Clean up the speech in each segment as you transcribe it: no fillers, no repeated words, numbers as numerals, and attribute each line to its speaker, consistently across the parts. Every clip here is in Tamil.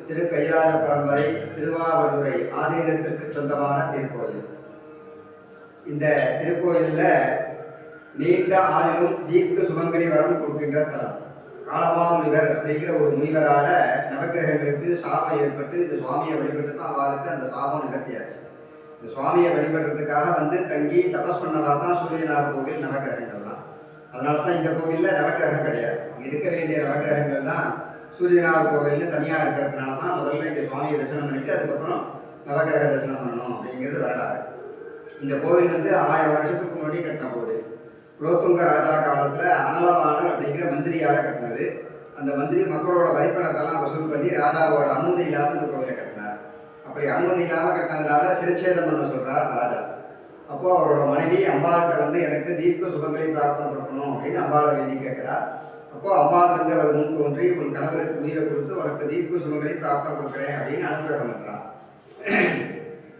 Speaker 1: திரு கைலாய பரம்பரை திருவாவடுதுறை ஆதீனத்திற்கு சொந்தமான திருக்கோயில். இந்த திருக்கோயிலில் நீண்ட ஆளிலும் தீர்க்க சுமங்கலி வரம் கொடுக்கின்ற ஸ்தலம். காலமா முனிவர் அப்படிங்கிற ஒரு முனிவரால் நவக்கிரகங்களுக்கு சாபம் ஏற்பட்டு இந்த சுவாமியை வழிபட்டு தான் அவருக்கு அந்த சாபம் நிகழ்த்தியாச்சு. இந்த சுவாமியை வழிபடுறதுக்காக வந்து தங்கி தபஸ் பண்ணதாக தான் சூரியனார் கோவில் நவக்கிரகங்கள்லாம். அதனால தான் இந்த கோவிலில் நவக்கிரகம் கிடையாது. இங்கே இருக்க வேண்டிய நவக்கிரகங்கள் தான் சூரியனார் கோவில்னு தனியாக இருக்கிறதுனால தான் முதல்ல இங்கே சுவாமியை தரிசனம் பண்ணிட்டு அதுக்கப்புறம் நவக்கிரக தரிசனம் பண்ணணும் அப்படிங்கிறது வரலாறு. இந்த கோவில் வந்து 1000 வருஷத்துக்கு முன்னாடி கட்டின கோவில். குலோத்துங்க ராஜா காலத்தில் அனலவாணர் அப்படிங்கிற மந்திரியால் கட்டினது. அந்த மந்திரி மக்களோட வரிப்பணத்தெல்லாம் வசூல் பண்ணி ராஜாவோட அனுமதி இல்லாமல் இந்த கோவிலை கட்டினார். அப்படி அனுமதி இல்லாமல் கட்டினதுனால சிறைச்சேதம் பண்ண சொல்கிறார் ராஜா. அப்போது அவரோட மனைவி அம்பாள்கிட்ட வந்து எனக்கு தீர்க்க சுபங்களை பிரார்த்தனை கொடுக்கணும் அப்படின்னு அம்பாளை வேண்டி கேட்குறார். அப்போது அம்பாள் வந்து அவள் முன் தோன்றி உன் கணவருக்கு உயிரை கொடுத்து உனக்கு தீர்க்க சுபங்களை பிரார்த்தனை கொடுக்குறேன் அப்படின்னு அனுகிரகம் பண்ணுறான்.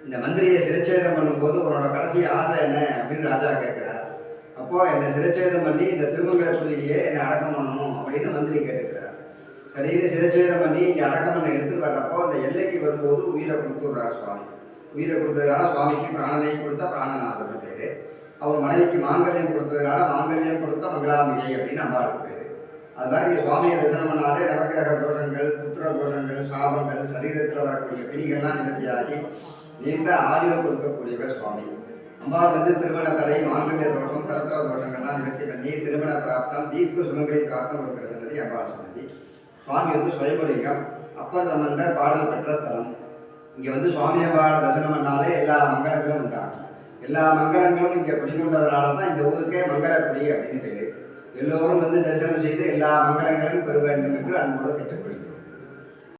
Speaker 1: இந்த மந்திரியை சிறைச்சேதம் பண்ணும்போது உன்னோட கடைசி ஆசை என்ன அப்படின்னு ராஜா கேட்குறார். அப்போது என்னை சிறைச்சேதம் பண்ணி இந்த திருமங்கல குடியிலேயே என்னை அடக்கம் பண்ணணும் அப்படின்னு மந்திரி கேட்டுக்கிறார். சரின்னு சிறைச்சேதம் பண்ணி இங்கே அடக்கம் பண்ண எடுத்துட்டு வர்றப்போ அந்த எல்லைக்கு வரும்போது உயிரை கொடுத்துடுறார் சுவாமி. உயிரை கொடுத்ததுனால சுவாமிக்கு பிராணனை கொடுத்த பிராணநாதன் பேர். அவர் மனைவிக்கு மாங்கல்யம் கொடுத்ததுனால மாங்கல்யம் கொடுத்த மங்களாம்பிகை அப்படின்னு அம்பாளுக்கு பேர். அது மாதிரி இங்கே சுவாமியை தரிசனம் பண்ணாலே நவக்கிரக தோஷங்கள், புத்திர தோஷங்கள், சாபங்கள், சரீரத்தில் வரக்கூடிய பிணிகள்லாம் நிவர்த்தியாகி நீண்ட ஆயுளம் கொடுக்கக்கூடியவர் சுவாமி. அம்பாள் வந்து திருமண தடை, மாங்கல்ய தோஷம், கடத்திர தோஷங்கள்லாம் நிவர்த்தி பண்ணி திருமண பிராப்தம், தீர்க்க சுமங்கலி பிராப்தம் கொடுக்கிறதுன்றது அம்பாள் சொன்னது. சுவாமி வந்து சுயம்பலிங்கம், அப்பர் சம்பந்தர் பாடல் பெற்ற ஸ்தலம். இங்கே வந்து சுவாமி அம்பாளை தரிசனம் பண்ணாலே எல்லா மங்களங்களும் உண்டாகும். எல்லா மங்களங்களும் இங்கே குடிக்கொண்டதுனால தான் இந்த ஊருக்கே மங்களக்குடி அப்படின்னு பேர். எல்லோரும் வந்து தரிசனம் செய்து எல்லா மங்களங்களும் பெற வேண்டும் என்று அன்போடு கேட்டுக்கொள்கிறேன்.